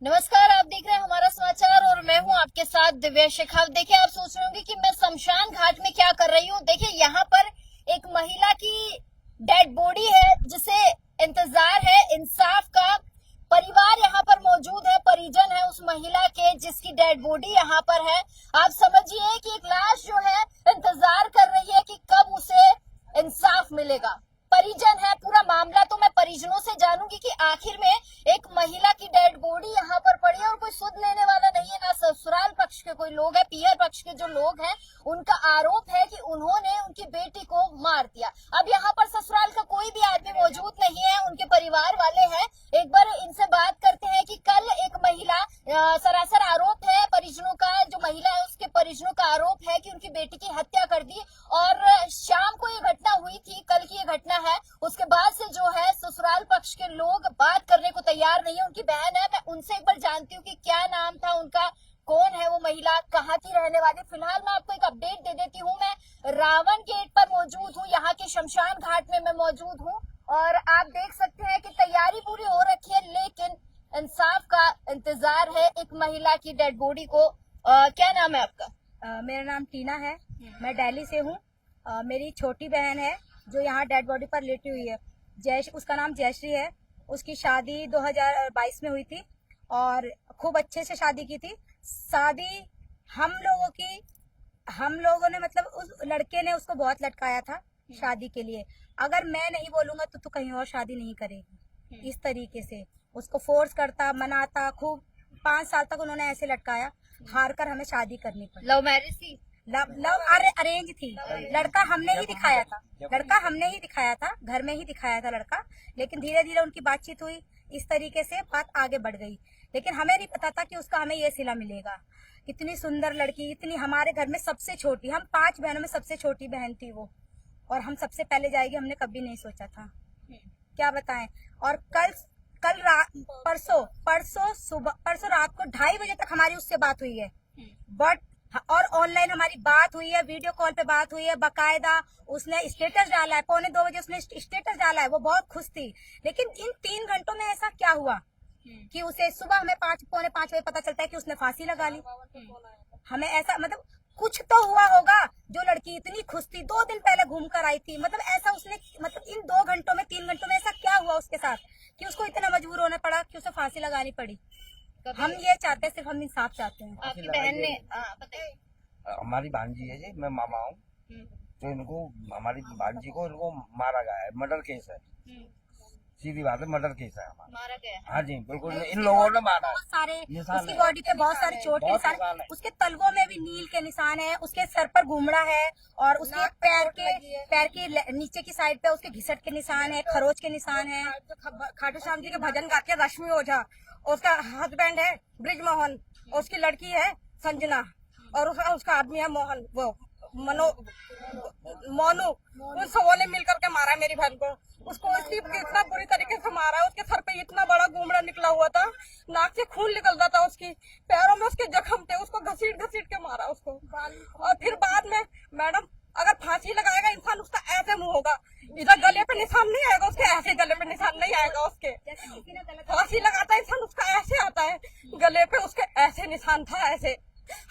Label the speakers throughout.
Speaker 1: नमस्कार, आप देख रहे हैं हमारा समाचार और मैं हूं आपके साथ दिव्या शेखावत। देखिए, आप सोच रहे होंगे कि मैं शमशान घाट में क्या कर रही हूं। देखिए, यहाँ पर एक महिला की डेड बॉडी है जिसे इंतजार है इंसाफ का। परिवार यहाँ पर मौजूद है, परिजन है उस महिला के जिसकी डेड बॉडी यहाँ पर है। आप समझिए कि एक लाश जो है इंतजार कर रही है कि कब उसे इंसाफ मिलेगा। परिजन है, पूरा मामला तो मैं परिजनों से जानूंगी कि आखिर में एक महिला की डेड बॉडी यहाँ पर पड़ी है और कोई सुध लेने वाला नहीं है। ना ससुराल पक्ष के कोई लोग है, पीहर पक्ष के जो लोग हैं उनका आरोप है कि उन्होंने उनकी बेटी को मार दिया। अब यहाँ पर ससुराल का कोई भी आदमी मौजूद नहीं है, उनके परिवार वाले हैं। एक बार इनसे बात करते हैं कि कल एक महिला, सरासर आरोप है परिजनों का, जो महिला है उसके परिजनों का आरोप है कि उनकी बेटी की हत्या कर दी और शाम को ये घटना हुई थी, कल की ये घटना है। उसके बाद से जो है ससुराल पक्ष के लोग बात करने को तैयार नहीं है। उनकी बहन है, मैं उनसे एक बार जानती हूँ कि क्या नाम था उनका, कौन है वो महिला, कहाँ की रहने वाली। फिलहाल मैं आपको एक अपडेट दे देती हूँ। मैं रावण गेट पर मौजूद हूँ, यहाँ के शमशान घाट में मैं मौजूद हूँ और आप देख सकते हैं कि तैयारी पूरी हो रखी है, लेकिन इंसाफ का इंतजार है एक महिला की डेड बॉडी को। क्या नाम है आपका?
Speaker 2: मेरा नाम टीना है, मैं दिल्ली से हूँ। मेरी छोटी बहन है जो यहाँ डेड बॉडी पर लेटी हुई है। उसका नाम जयश्री है। उसकी शादी 2022 में हुई थी और खूब अच्छे से शादी की थी। शादी हम लोगों ने मतलब उस लड़के ने उसको बहुत लटकाया था शादी के लिए। अगर मैं नहीं बोलूंगा तो तू कहीं और शादी नहीं करेगी, इस तरीके से उसको फोर्स करता, मनाता खूब। 5 साल तक उन्होंने ऐसे लटकाया, हार कर हमें शादी करनी पड़ी।
Speaker 1: लव मैरिज थी?
Speaker 2: लव अरेंज थी। लड़का हमने ही दिखाया था, घर में ही दिखाया था लड़का। लेकिन धीरे धीरे उनकी बातचीत हुई, इस तरीके से बात आगे बढ़ गई। लेकिन हमें नहीं पता था कि उसका हमें ये सिला मिलेगा। इतनी सुंदर लड़की, इतनी, हमारे घर में सबसे छोटी, हम 5 बहनों में सबसे छोटी बहन थी वो, और हम सबसे पहले जाएगी हमने कभी नहीं सोचा था। क्या बताएं। और परसों रात को 2:30 बजे तक हमारी उससे बात हुई है। बट और ऑनलाइन हमारी बात हुई है, वीडियो कॉल पे बात हुई है बाकायदा। उसने स्टेटस डाला है, 2:45 बजे उसने स्टेटस डाला है, वो बहुत खुश थी। लेकिन इन 3 घंटों में ऐसा क्या हुआ कि उसे सुबह हमें 4:45 बजे पता चलता है कि उसने फांसी लगा ली। हमें ऐसा मतलब कुछ तो हुआ होगा। जो लड़की इतनी खुश थी, 2 दिन पहले घूम कर आई थी, मतलब ऐसा उसने, मतलब इन 2 घंटों में 3 घंटों में ऐसा क्या हुआ उसके साथ कि उसको इतना मजबूर होना पड़ा कि उसे फांसी लगानी पड़ी। हम ये चाहते हैं, सिर्फ हम इंसाफ चाहते हैं।
Speaker 1: आपकी बहन ने बताइए।
Speaker 3: हमारी भांजी है जी, मैं मामा हूँ। तो इनको, हमारी भांजी को इनको मारा गया है, मर्डर केस है। सीधी बात है, मर्डर केस है हमारा।
Speaker 1: मारा गया?
Speaker 3: हाँ जी, बिल्कुल इन लोगों ने मारा है।
Speaker 2: बहुत सारे
Speaker 3: निशान
Speaker 2: उसकी
Speaker 3: है।
Speaker 2: बॉडी पे बहुत सारे चोट के
Speaker 3: बहुत
Speaker 2: निशान,
Speaker 3: निशान है।
Speaker 2: उसके तलवों में भी नील के निशान है, उसके सर पर घुमड़ा है और उसके पैर के नीचे की साइड पे उसके घिसट के निशान है, खरोच के निशान है।
Speaker 4: खाटू श्याम जी के भजन गाते रश्मि ओझा, उसका हस्बैंड है ब्रिजमोहन, उसकी लड़की है संजना और उसका आदमी है मोहन, वो मोनू। उन सबों ने मिल करके मारा मेरी बहन को। उसको इतना बुरी तरीके से मारा है, उसके सर पे इतना बड़ा घुमड़ा निकला हुआ था, नाक से खून निकल रहा था, उसकी पैरों में उसके जख्म थे, उसको घसीट के मारा उसको। और फिर बाद में मैडम, अगर फांसी लगाएगा इंसान उसका ऐसे मुंह होगा, इधर गले पे निशान नहीं आएगा उसके, ऐसे गले पे निशान नहीं आएगा उसके। फांसी लगाता है इंसान उसका ऐसे आता है गले पे, उसके ऐसे निशान था ऐसे।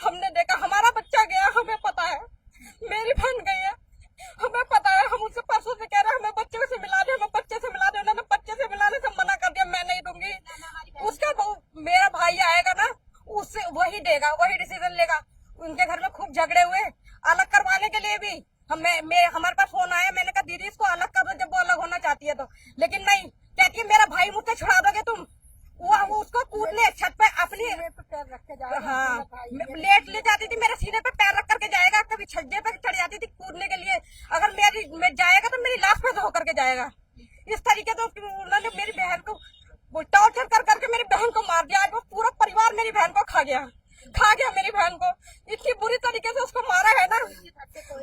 Speaker 4: हमने देखा, हमारा बच्चा गया, हमें पता है, मेरी बहन गई है, हमें पता है। हम उससे परसों से कह रहे हैं हमें बच्चे से मिला दे, हमें बच्चे से मिला दे। उन्होंने बच्चे से मिलाने से मना कर दिया, मैं नहीं दूंगी। उसका मेरा भाई आएगा ना, उससे वही देगा, वही डिसीजन लेगा। उनके घर में खूब झगड़े हुए, अलग करवाने के लिए भी हमारे पास फोन आया। मैंने कहा दीदी इसको अलग कर दो जब वो अलग होना चाहती है तो, लेकिन नहीं, कहती है मेरा भाई मुझसे छुड़ा दोगे तुम। वो उसको कूदने छत पे अपनी पैर रख के जाएगा। हाँ, लेट ले जाती थी, मेरे सीने पे पैर रख करके जाएगा, कभी छज्जे पे चढ़ जाती थी कूदने के लिए। अगर मैं जाएगा तो मेरी लाश पे धो करके जाएगा। इस तरीके से उन्होंने मेरी बहन को टॉर्चर कर करके मेरी बहन को मार दिया। आज वो पूरा परिवार मेरी बहन को खा गया मेरी बहन को। इतनी बुरी तरीके से उसको मारा है ना,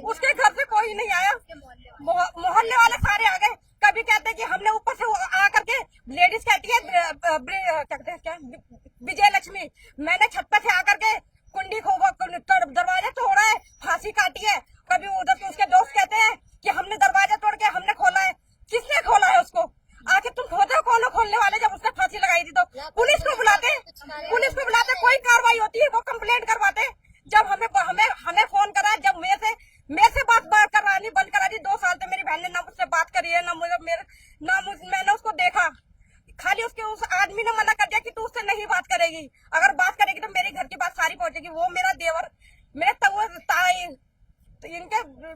Speaker 4: उसके घर से कोई नहीं आया, मोहल्ले वाले सारे आ गए। कभी कहते हैं कि हमने ऊपर से आ करके, लेडीज कहती है क्या विजय लक्ष्मी, मैंने छत पे से आकर के कुंडी दरवाजा तोड़ा है, फांसी काटी है। कभी उधर के उसके दोस्त कहते हैं कि हमने दरवाजा तोड़ के हमने खोला है। किसने खोला है उसको? आखिर तुम खोदो, कौन खोलने वाले जब उसने फांसी फांसी लगाई थी तो पुलिस को बुलाते कोई कार्रवाई होती है, वो कंप्लेंट करवाते। जब हमें फोन करा, जब मेरे से बात करानी बंद करा दी। 2 साल से मेरी बहन ने ना मुझसे बात करी है, मैंने उसको देखा। खाली उस आदमी ने मना कर दिया कि तू उससे नहीं बात करेगी, अगर बात करेगी तो मेरे घर की बात सारी पहुंचेगी। वो मेरा देवर, मेरे ताई,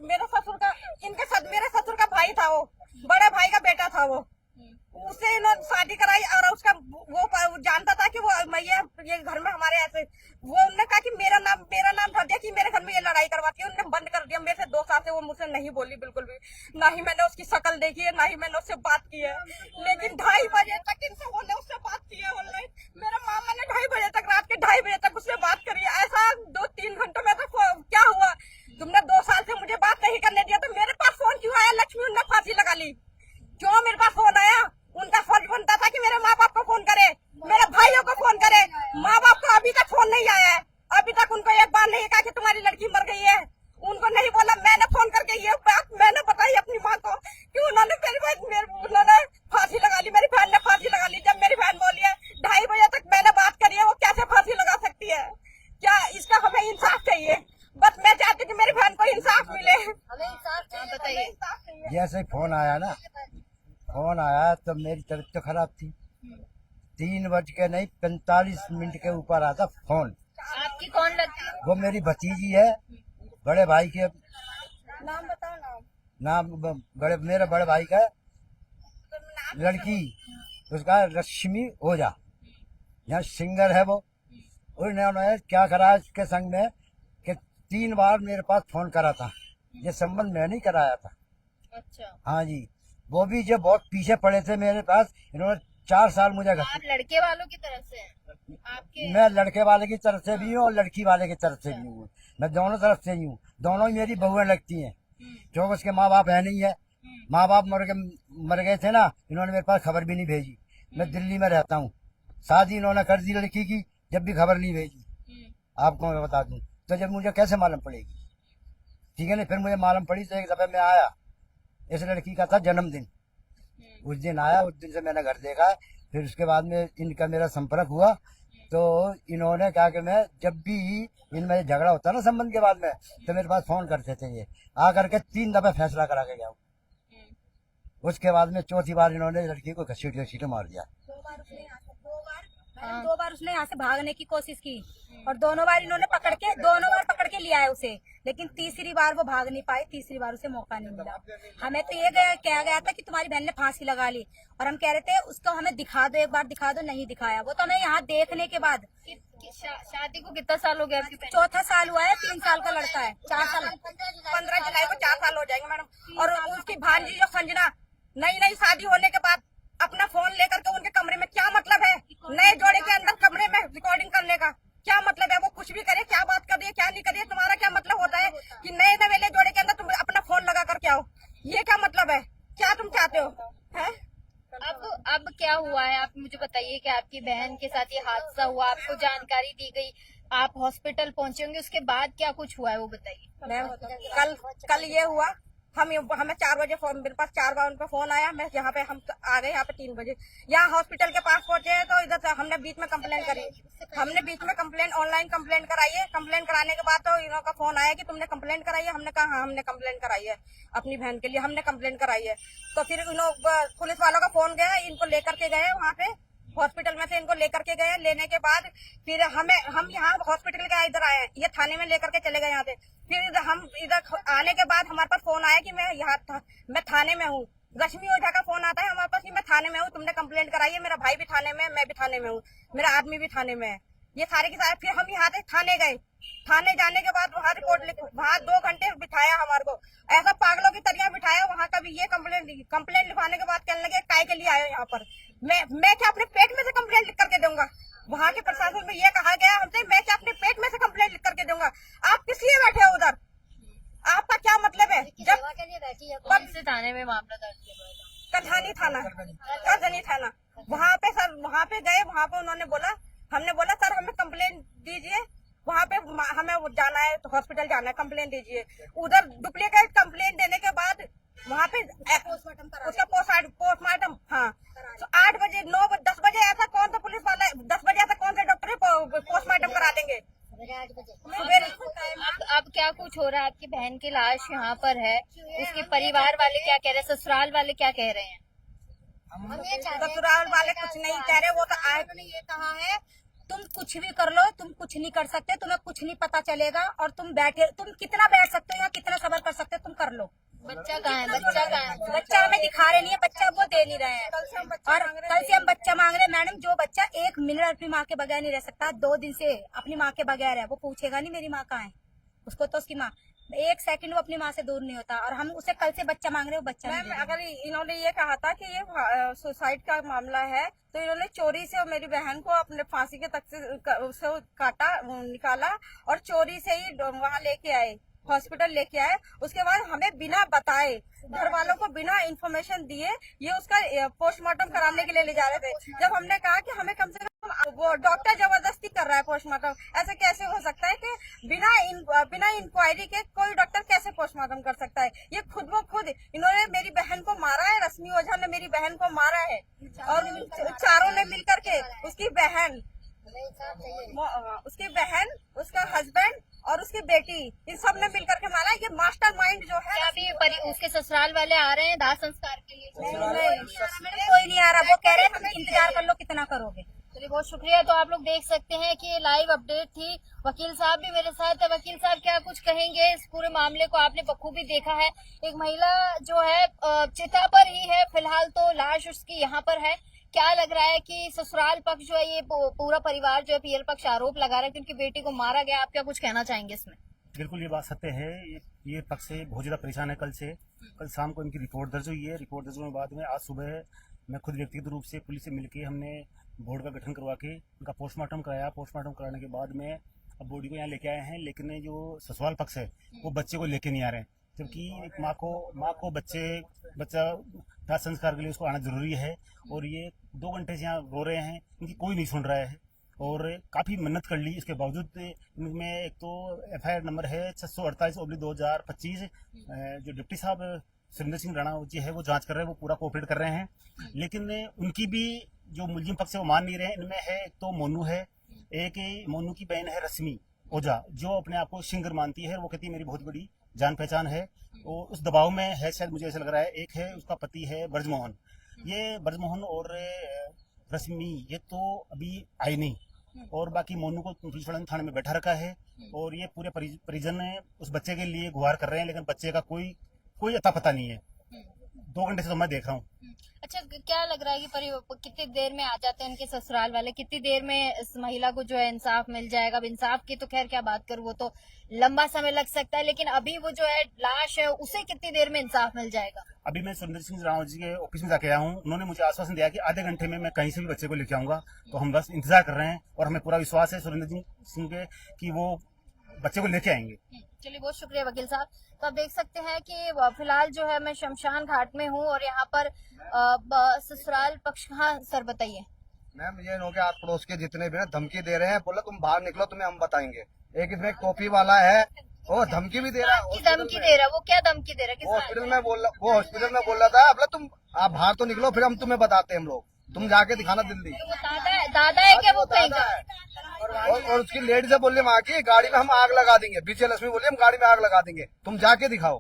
Speaker 4: मेरे ससुर का भाई था, वो बड़े भाई का बेटा था। वो उससे इन्होंने शादी कराई और उसका वो जानता था कि वो ये घर में हमारे ऐसे, वो उन्होंने कहा कि मेरा नाम धर दिया कि मेरे घर में ये लड़ाई करवाती है। उन्होंने बंद कर दिया। मेरे से 2 साल से वो मुझसे नहीं बोली बिल्कुल भी, ना ही मैंने उसकी शक्ल देखी है, ना ही मैंने उससे बात की है। लेकिन 2:30 बजे तक उससे बात की है ऑनलाइन। मेरे मामा ने 2:30 बजे तक, रात के 2:30 बजे तक उससे बात करी है। ऐसा 2-3 घंटों में तो क्या हुआ, तुमने 2 साल से मुझे बात नहीं करने दिया तो मेरे पास फोन क्यों आया? लक्ष्मी उन्होंने फांसी लगा ली। क्यों मेरे पास फोन आया? उनका फर्ज बनता था कि मेरे माँ बाप को फोन करे, मेरे भाइयों को फोन करे। माँ बाप को अभी तक फोन नहीं आया है। अभी तक उनको एक बार नहीं कहा कि तुम्हारी लड़की मर गई है। उनको नहीं बोला। मैंने फोन करके ये बात मैंने बताई अपनी माँ को कि उन्होंने फांसी लगा ली, मेरी बहन ने फांसी लगा ली। जब मेरी बहन बोली है 2:30 बजे तक मैंने बात करी है, वो कैसे फांसी लगा सकती है? क्या इसका हमें इंसाफ चाहिए? बस मैं चाहती हूँ कि मेरी बहन को इंसाफ मिले। हमें इंसाफ चाहिए, बताइए।
Speaker 5: जैसे फोन आया तो मेरी तबीयत तो खराब थी। 3:45 के ऊपर आता फोन।
Speaker 1: आपकी कौन लगती है?
Speaker 5: वो मेरी भतीजी है, बड़े भाई के
Speaker 4: नाम बताओ।
Speaker 5: नाम मेरे बड़े भाई का लड़की, उसका रश्मि ओझा, यहाँ सिंगर है। वो उन्होंने क्या करा इसके संग में कि 3 बार मेरे पास फोन करा था। ये संबंध मैं नहीं कराया था।
Speaker 1: अच्छा,
Speaker 5: हाँ जी, वो भी जो बहुत पीछे पड़े थे मेरे पास। इन्होंने 4 साल मुझे
Speaker 1: आप लड़के वालों की तरफ से हैं? आपके
Speaker 5: मैं लड़के वाले की तरफ से भी हूँ और लड़की वाले की तरफ से भी हूँ। मैं दोनों तरफ से ही हूँ। दोनों ही मेरी बहुएं लगती हैं, क्योंकि उसके माँ बाप है नहीं है। माँ बाप मर गए थे ना, इन्होंने मेरे पास खबर भी नहीं भेजी। मैं दिल्ली में रहता हूँ। शादी इन्होंने कर दी लड़की की, जब भी खबर नहीं भेजी। आपको मैं बता दूं तो जब मुझे कैसे मालूम पड़ेगी? ठीक है ना। फिर मुझे मालूम पड़ी तो एक दफे मैं आया, इस लड़की का था जन्मदिन। उस दिन आया, उस दिन से मैंने घर देखा। फिर उसके बाद में इनका मेरा संपर्क हुआ तो इन्होंने कहा कि मैं जब भी इनमें झगड़ा होता ना संबंध के बाद में, तो मेरे पास फोन करते थे। ये आकर के 3 दफे फैसला करा के गया। उसके बाद में 4थी बार इन्होंने लड़की को घसीट मार दिया।
Speaker 2: 2 बार उसने यहाँ से भागने की कोशिश की और दोनों बार पकड़ के लिया है उसे। लेकिन तीसरी बार वो भाग नहीं पाई, तीसरी बार उसे मौका नहीं मिला। हमें तो ये कहा गया था कि तुम्हारी बहन ने फांसी लगा ली, और हम कह रहे थे उसको हमें दिखा दो, एक बार दिखा दो। नहीं दिखाया। वो तो हमें यहाँ देखने के बाद
Speaker 1: शादी को कितना साल हो गया आपकी?
Speaker 2: 4था साल हुआ है। 3 साल का लड़का है। 4 साल
Speaker 4: 15 जुलाई को 4 साल हो जाएंगे मैडम। और उसकी भांजी जो संजना, नई शादी होने के बाद अपना फोन लेकर के उनके कमरे में, क्या मतलब है नए जोड़े के अंदर कमरे में रिकॉर्डिंग करने का? क्या मतलब है? वो कुछ भी करे, क्या बात कर रही है, क्या नहीं कर रही है, तुम्हारा क्या मतलब होता है कि नए नवेले जोड़े के अंदर तुम अपना फोन लगा करके आओ? ये क्या मतलब है? क्या तुम चाहते हो? है?
Speaker 1: अब क्या हुआ है? आप मुझे बताइए कि आपकी बहन के साथ ये हादसा हुआ, आपको जानकारी दी गई, आप हॉस्पिटल पहुंचे होंगे, उसके बाद क्या कुछ हुआ है वो बताइए।
Speaker 4: मैम कल ये हुआ, हमें 4 बजे मेरे पास 4 बार उनका फोन आया। मैं यहाँ पे हम आ गए यहाँ पे 3 बजे। यहाँ हॉस्पिटल के पास पहुंचे तो इधर से हमने बीच में कंप्लेन करी। हमने बीच में ऑनलाइन कंप्लेन कराई है। कंप्लेन कराने के बाद तो इनका फोन आया कि तुमने कंप्लेन कराई है। हमने कहा हाँ हमने कंप्लेन कराई है, अपनी बहन के लिए हमने कंप्लेन कराई है। तो फिर पुलिस वालों का फोन गया, इनको लेकर के गए वहाँ पे हॉस्पिटल में से। इनको लेकर के गए, लेने के बाद फिर हम यहाँ हॉस्पिटल के इधर आए, ये थाने में लेकर के चले गए यहाँ से। फिर हम इधर आने के बाद हमारे पास फोन आया कि मैं थाने में हूँ। रश्मि ओझा का फोन आता है हमारे पास कि मैं थाने में हूँ, तुमने कंप्लेंट कराई है। मेरा भाई भी थाने में है, मैं भी थाने में हूँ, मेरा आदमी भी थाने में है। ये सारे के सारे। फिर हम यहाँ से थाने गए। थाने जाने के बाद वहाँ रिपोर्ट वहाँ 2 घंटे बिठाया हमारे को, ऐसा पागलों की तरह बिठाया। वहाँ का भी ये कंप्लेंट लिखवाने के बाद कहने लगे काय के लिए आए यहाँ पर? मैं क्या अपने पेट में से कंप्लेंट लिख करके दूंगा? वहाँ के प्रशासन में ये कहा गया हमसे, मैं क्या अपने पेट में से कंप्लेंट लिख करके दूंगा? आप किस लिए बैठे हो उधर? आपका क्या मतलब है? जब
Speaker 1: कौन से थाने में मामला दर्ज किया?
Speaker 4: करधनी थाना। वहाँ पे सर, वहाँ पे गए, वहाँ पे उन्होंने बोला, हमने बोला सर हमें कंप्लेंट दीजिए, वहाँ पे हमें जाना है, तो हॉस्पिटल जाना है, कंप्लेंट दीजिए। उधर डुप्लीकेट कंप्लेंट देने के बाद वहाँ पे उसका पोस्टमार्टम, हाँ, तो 8 बजे 9 बजे 10 बजे ऐसा कौन सा पुलिस वाला 10 बजे ऐसा कौन से डॉक्टर पोस्टमार्टम करा देंगे?
Speaker 1: अब क्या कुछ हो रहा है? आपकी बहन की लाश यहाँ पर है, उसके परिवार वाले क्या कह रहे हैं, ससुराल वाले क्या कह रहे हैं?
Speaker 2: ससुराल वाले कुछ नहीं कह रहे, वो तो आए ने ये कहा है तुम कुछ भी कर लो, तुम कुछ नहीं कर सकते, तुम्हें कुछ नहीं पता चलेगा, और तुम कितना बैठ सकते हो या कितना सबर कर सकते हो, तुम कर लो।
Speaker 1: बच्चा कहाँ है? बच्चा कहाँ है?
Speaker 2: बच्चा हमें दिखा रहे नहीं है, बच्चा वो दे नहीं रहे हैं, और कल से हम बच्चा मांग रहे हैं। मैडम, जो बच्चा 1 मिनट अपनी माँ के बगैर नहीं रह सकता, 2 दिन से अपनी माँ के बगैर है, वो पूछेगा नहीं मेरी माँ कहाँ है। उसको तो उसकी माँ 1 सेकंड वो अपनी माँ से दूर नहीं होता, और हम उसे कल से बच्चा मांग रहे हो, बच्चा नहीं दे रहे।
Speaker 4: अगर इन्होंने ये कहा था कि ये सुसाइड का मामला है, तो इन्होंने चोरी से मेरी बहन को अपने फांसी के तक से काटा, निकाला, और चोरी से ही वहाँ लेके आए, हॉस्पिटल लेके आए। उसके बाद हमें बिना बताए, घर वालों को बिना इंफॉर्मेशन दिए ये उसका पोस्टमार्टम कराने के लिए ले जा रहे थे। जब हमने कहा कि हमें कम से कम, वो डॉक्टर जबरदस्ती कर रहा है पोस्टमार्टम, ऐसे कैसे हो सकता है कि बिना इंक्वायरी के कोई डॉक्टर कैसे पोस्टमार्टम कर सकता है? ये खुद इन्होंने मेरी बहन को मारा है, रश्मि ओझा ने मेरी बहन को मारा है, और चारों ने मिलकर के उसकी बहन, उसका हस्बैंड और उसकी बेटी, इन सब ने मिलकर के मारा। ये मास्टरमाइंड जो है।
Speaker 1: क्या अभी उसके ससुराल वाले आ रहे हैं दाह संस्कार के लिए?
Speaker 2: कोई नहीं आ रहा, वो कह रहे हैं तुम इंतजार कर लो, कितना करोगे।
Speaker 1: चलिए, बहुत शुक्रिया। तो आप लोग देख सकते हैं कि ये लाइव अपडेट थी। वकील साहब भी मेरे साथ है। वकील साहब, क्या कुछ कहेंगे इस पूरे मामले को? आपने बखूबी देखा है, एक महिला जो है चिता पर ही है फिलहाल, तो लाश उसकी यहाँ पर है। क्या लग रहा है कि ससुराल पक्ष जो है, ये पूरा परिवार जो है पीएल पक्ष आरोप लगा रहा है कि उनकी बेटी को मारा गया? आप क्या कुछ कहना चाहेंगे इसमें?
Speaker 6: बिल्कुल, ये बात सत्य है। ये पक्ष से बहुत ज्यादा परेशान है। कल शाम को इनकी रिपोर्ट दर्ज हुई है। रिपोर्ट दर्ज होने के बाद में आज सुबह मैं खुद व्यक्तिगत रूप से पुलिस से मिलकर हमने बोर्ड का गठन करवा के उनका पोस्टमार्टम कराया। पोस्टमार्टम कराने के बाद में अब बॉडी को यहाँ लेके आए हैं, लेकिन जो ससुराल पक्ष है वो बच्चे को लेके नहीं आ रहे हैं, जबकि एक माँ को बच्चा दाह संस्कार के लिए उसको आना जरूरी है। और ये 2 घंटे से यहाँ रो रहे हैं, इनकी कोई नहीं सुन रहा है, और काफ़ी मिन्नत कर ली। इसके बावजूद इनमें एक तो FIR नंबर है 648/2025, जो डिप्टी साहब सुरेंद्र सिंह राणा जी है वो जांच कर रहे हैं, वो पूरा कोऑपरेट कर रहे हैं, लेकिन उनकी भी जो मुलजिम पक्ष है वो मान नहीं रहे हैं। इनमें है एक तो मोनू है, एक मोनू की बहन है रश्मि ओझा, जो अपने आप को सिंगर मानती है, वो कहती है मेरी बहुत बड़ी जान पहचान है, वो उस दबाव में है शायद, मुझे ऐसा लग रहा है। एक है उसका पति है ब्रजमोहन, ये ब्रजमोहन और रश्मि ये तो अभी आए नहीं, और बाकी मोनू को पुलिस थाने में बैठा रखा है, और ये पूरे परिजन उस बच्चे के लिए गुहार कर रहे हैं, लेकिन बच्चे का कोई अता पता नहीं है। 2 घंटे से तो मैं देख रहा हूँ।
Speaker 1: अच्छा, क्या लग रहा है कि कितनी देर में आ जाते हैं उनके ससुराल वाले? कितनी देर में इस महिला को जो है इंसाफ मिल जाएगा? अब इंसाफ की तो खैर क्या बात करूं, वो तो लंबा समय लग सकता है, लेकिन अभी वो जो है लाश है उसे कितनी देर में इंसाफ मिल जाएगा?
Speaker 6: अभी मैं सुरेंद्र सिंह राणा जी के ऑफिस में जाके आया हूँ। उन्होंने मुझे आश्वासन दिया कि आधे घंटे में मैं कहीं से भी बच्चे को लेके आऊंगा, तो हम बस इंतजार कर रहे हैं, और हमें पूरा विश्वास है सुरेंद्र सिंह के कि वो बच्चे को लेके आएंगे।
Speaker 1: चलिए, बहुत शुक्रिया वकील साहब। तो आप देख सकते हैं कि फिलहाल जो है मैं शमशान घाट में हूँ, और यहाँ पर ससुराल पक्ष। हाँ सर, बताइए।
Speaker 3: मैम, ये लोग आस पड़ोस के जितने भी ना धमकी दे रहे हैं, बोला तुम बाहर निकलो, तुम्हें हम बताएंगे। एक इसमें टोपी वाला है, वो धमकी भी दे रहा है।
Speaker 1: धमकी दे रहा है? वो क्या धमकी दे रहा है?
Speaker 3: हॉस्पिटल में बोल रहा था, बोला तुम आप बाहर तो निकलो, फिर हम तुम्हें बताते हैं, हम लोग तुम जाके दिखाना दिल्ली।
Speaker 1: दादा है क्या वो कहीं का?
Speaker 3: और उसकी लेडी से बोल रही वहाँ की गाड़ी में हम आग लगा देंगे, बीचे लक्ष्मी बोलिए हम गाड़ी में आग लगा देंगे, तुम जाके दिखाओ।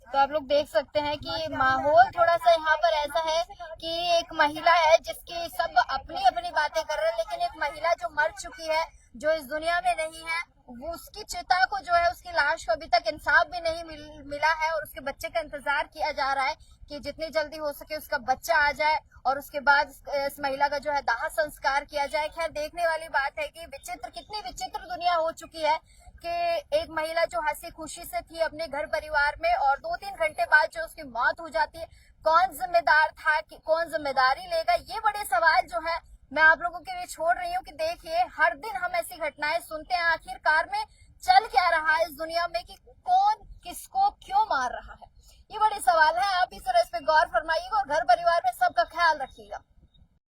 Speaker 1: तो आप लोग देख सकते हैं कि माहौल थोड़ा सा यहाँ पर ऐसा है कि एक महिला है जिसकी सब अपनी अपनी बातें कर रहे हैं, लेकिन एक महिला जो मर चुकी है, जो इस दुनिया में नहीं है, वो उसकी चिता को जो है, उसकी लाश को अभी तक इंसाफ भी नहीं मिला है, और उसके बच्चे का इंतजार किया जा रहा है कि जितनी जल्दी हो सके उसका बच्चा आ जाए, और उसके बाद इस महिला का जो है दाह संस्कार किया जाए। खैर, देखने वाली बात है कि कितनी विचित्र दुनिया हो चुकी है कि एक महिला जो हंसी खुशी से थी अपने घर परिवार में, और 2-3 घंटे बाद जो उसकी मौत हो जाती है, कौन जिम्मेदार था, कि कौन जिम्मेदारी लेगा? ये बड़े सवाल जो है मैं आप लोगों के लिए छोड़ रही हूँ कि देखिए, हर दिन हम ऐसी घटनाएं सुनते हैं। आखिरकार में चल क्या रहा है इस दुनिया में, कि कौन किसको क्यों मार रहा है? ये बड़े सवाल है। आप इस तरह इस पे गौर फरमाइएगा और घर परिवार में सबका ख्याल रखिएगा।